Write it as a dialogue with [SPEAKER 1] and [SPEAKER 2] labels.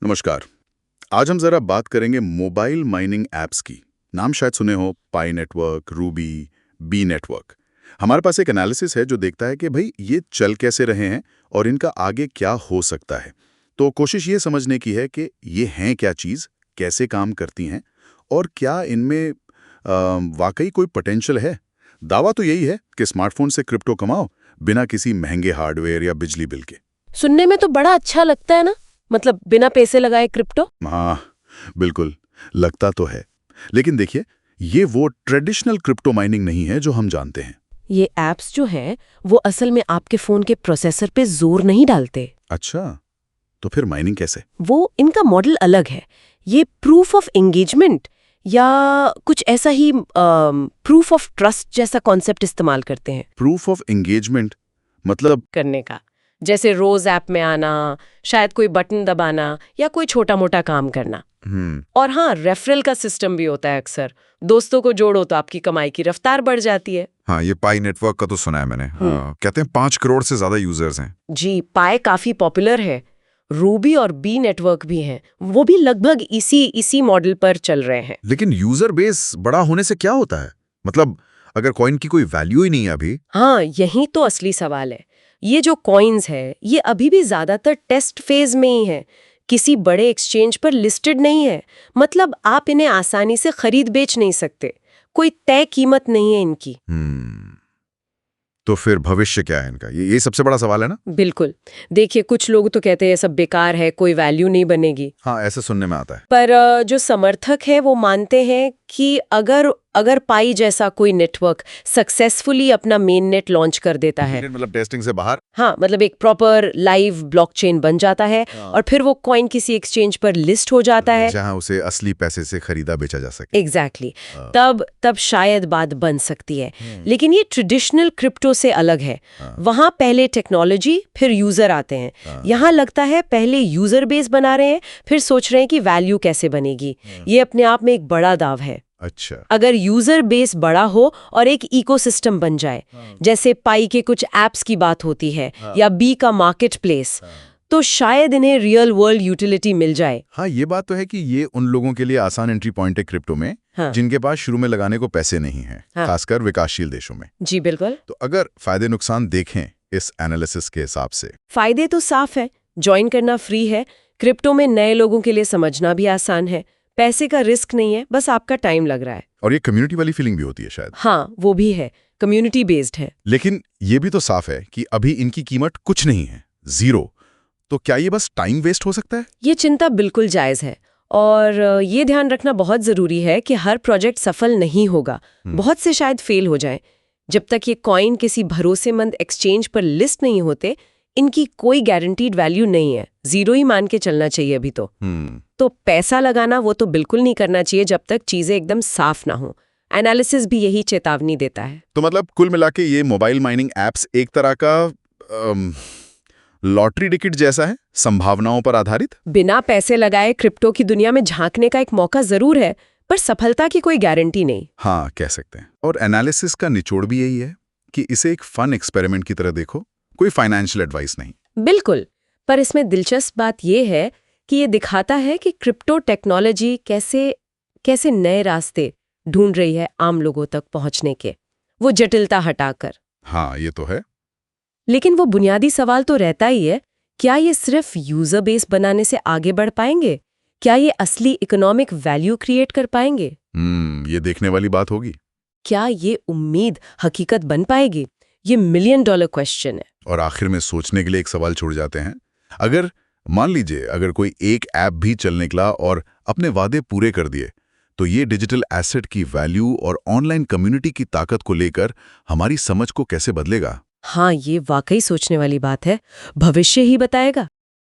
[SPEAKER 1] नमस्कार। आज हम जरा बात करेंगे मोबाइल माइनिंग एप्स की। नाम शायद सुने हो, पाई नेटवर्क, रूबी, बी नेटवर्क। हमारे पास एक एनालिसिस है जो देखता है कि भाई ये चल कैसे रहे हैं और इनका आगे क्या हो सकता है। तो कोशिश ये समझने की है कि ये हैं क्या चीज़, कैसे काम करती हैं और क्या इनमें वाकई कोई पोटेंशियल है। दावा तो यही है कि स्मार्टफोन से क्रिप्टो कमाओ बिना किसी महंगे हार्डवेयर या बिजली बिल के।
[SPEAKER 2] सुनने में तो बड़ा अच्छा लगता है ना, मतलब बिना पैसे लगाए क्रिप्टो।
[SPEAKER 1] हाँ, बिल्कुल लगता तो है, लेकिन देखिए ये वो ट्रेडिशनल क्रिप्टो माइनिंग नहीं है जो हम जानते हैं।
[SPEAKER 2] ये एप्स जो हैं वो असल में आपके फोन के प्रोसेसर पे जोर नहीं डालते।
[SPEAKER 1] अच्छा, तो फिर माइनिंग कैसे?
[SPEAKER 2] वो इनका मॉडल अलग है। ये प्रूफ ऑफ एंगेजमेंट या कुछ ऐसा ही प्रूफ ऑफ ट्रस्ट जैसा कॉन्सेप्ट इस्तेमाल करते हैं
[SPEAKER 1] प्रूफ ऑफ एंगेजमेंट मतलब?
[SPEAKER 2] करने का। जैसे रोज ऐप में आना, शायद कोई बटन दबाना या कोई छोटा मोटा काम करना। और हाँ, रेफरल का सिस्टम भी होता है। अक्सर दोस्तों को जोड़ो तो आपकी कमाई की रफ्तार बढ़ जाती है।
[SPEAKER 3] हाँ, ये पाई नेटवर्क का तो सुना है मैंने। कहते हैं 5 करोड़ से ज्यादा यूजर्स हैं।
[SPEAKER 2] जी, पाई काफी पॉपुलर है। रूबी और बी नेटवर्क भी हैं, वो भी लगभग इसी मॉडल पर चल रहे हैं।
[SPEAKER 3] लेकिन यूजर बेस बड़ा होने से क्या होता है? मतलब अगर कॉइन की कोई वैल्यू ही नहीं है अभी।
[SPEAKER 2] हाँ, यही तो असली सवाल है। ये जो कॉइन्स है ये अभी भी ज्यादातर टेस्ट फेज में ही है, किसी बड़े एक्सचेंज पर लिस्टेड नहीं है। मतलब आप इन्हें आसानी से खरीद बेच नहीं सकते, कोई तय कीमत नहीं है इनकी।
[SPEAKER 3] तो फिर भविष्य क्या है इनका? ये सबसे बड़ा सवाल है ना।
[SPEAKER 2] बिल्कुल। देखिए, कुछ लोग तो कहते हैं सब बेकार है, कोई वैल्यू नहीं बनेगी।
[SPEAKER 3] हाँ, ऐसे सुनने में आता है।
[SPEAKER 2] पर जो समर्थक है वो मानते हैं कि अगर पाई जैसा कोई नेटवर्क सक्सेसफुली अपना मेन नेट लॉन्च कर देता है,
[SPEAKER 3] मतलब टेस्टिंग से बाहर।
[SPEAKER 2] हाँ, मतलब एक प्रॉपर लाइव ब्लॉकचेन बन जाता है और फिर वो कॉइन किसी एक्सचेंज पर लिस्ट हो जाता है
[SPEAKER 3] जहां उसे असली पैसे से खरीदा बेचा जा सके।
[SPEAKER 2] एग्जैक्टली। तब शायद बात बन सकती है। लेकिन ये ट्रेडिशनल क्रिप्टो से अलग है। वहां पहले टेक्नोलॉजी फिर यूजर आते हैं। यहाँ लगता है पहले यूजर बेस बना रहे हैं, फिर सोच रहे हैं कि वैल्यू कैसे बनेगी। ये अपने आप में एक बड़ा दाव है।
[SPEAKER 3] अच्छा।
[SPEAKER 2] अगर यूजर बेस बड़ा हो और एक इकोसिस्टम बन जाए, जैसे पाई के कुछ एप्स की बात होती है या बी का मार्केट प्लेस, तो शायद इन्हें रियल वर्ल्ड यूटिलिटी मिल जाए।
[SPEAKER 1] हाँ, ये बात तो है कि ये उन लोगों के लिए आसान एंट्री पॉइंट है क्रिप्टो में, जिनके पास शुरू में लगाने को पैसे नहीं हैं, खासकर विकासशील देशों में।
[SPEAKER 2] जी बिल्कुल।
[SPEAKER 1] तो अगर फायदे नुकसान देखें इस एनालिसिस के हिसाब से,
[SPEAKER 2] फायदे तो साफ है। ज्वाइन करना फ्री है, क्रिप्टो में नए लोगों के लिए समझना भी आसान है, पैसे का रिस्क नहीं है, बस आपका टाइम लग रहा है।
[SPEAKER 1] और ये कम्युनिटी वाली फीलिंग भी होती है शायद।
[SPEAKER 2] हाँ, वो भी है, कम्युनिटी बेस्ड है।
[SPEAKER 1] लेकिन ये भी तो साफ है कि अभी इनकी कीमत कुछ नहीं है, जीरो। तो क्या ये बस टाइम वेस्ट हो सकता है?
[SPEAKER 2] ये चिंता बिल्कुल जायज है और ये ध्यान रखना बहुत जरूरी है कि हर प्रोजेक्ट सफल नहीं होगा। बहुत से शायद फेल हो जाएं। जब तक ये कॉइन किसी भरोसेमंद एक्सचेंज पर लिस्ट नहीं होते, इनकी कोई गारंटीड वैल्यू नहीं है। जीरो ही मान के चलना चाहिए अभी तो। तो पैसा लगाना वो तो बिल्कुल नहीं करना चाहिए जब तक चीजें एकदम साफ ना हो। एनालिसिस भी यही चेतावनी देता है।
[SPEAKER 1] तो मतलब कुल मिला के ये मोबाइल माइनिंग एप्स एक तरह का लॉटरी टिकट जैसा है, संभावनाओं पर आधारित।
[SPEAKER 2] बिना पैसे लगाए क्रिप्टो की दुनिया में झांकने का एक मौका जरूर है, पर सफलता की कोई गारंटी नहीं।
[SPEAKER 1] हाँ, कह सकते हैं। और एनालिसिस का निचोड़ भी यही है कि इसे एक फन एक्सपेरिमेंट की तरह देखो, कोई फाइनेंशियल एडवाइस नहीं।
[SPEAKER 2] बिल्कुल। पर इसमें दिलचस्प बात यह है कि ये दिखाता है कि क्रिप्टो टेक्नोलॉजी कैसे नए रास्ते ढूंढ रही है आम लोगों तक पहुंचने के, वो जटिलता हटाकर।
[SPEAKER 1] हाँ, ये तो है।
[SPEAKER 2] लेकिन वो बुनियादी सवाल तो रहता ही है, क्या ये सिर्फ यूजर बेस बनाने से आगे बढ़ पाएंगे? क्या ये असली इकोनॉमिक वैल्यू क्रिएट कर पाएंगे?
[SPEAKER 1] ये देखने वाली बात होगी।
[SPEAKER 2] क्या ये उम्मीद हकीकत बन पाएगी? ये $1 मिलियन क्वेश्चन है।
[SPEAKER 1] और आखिर में सोचने के लिए एक सवाल छोड़ जाते हैं। अगर मान लीजिए अगर कोई एक ऐप भी चल निकला और अपने वादे पूरे कर दिए, तो ये डिजिटल एसेट की वैल्यू और ऑनलाइन कम्युनिटी की ताकत को लेकर हमारी समझ को कैसे बदलेगा?
[SPEAKER 2] हाँ, ये वाकई सोचने वाली बात है। भविष्य ही बताएगा।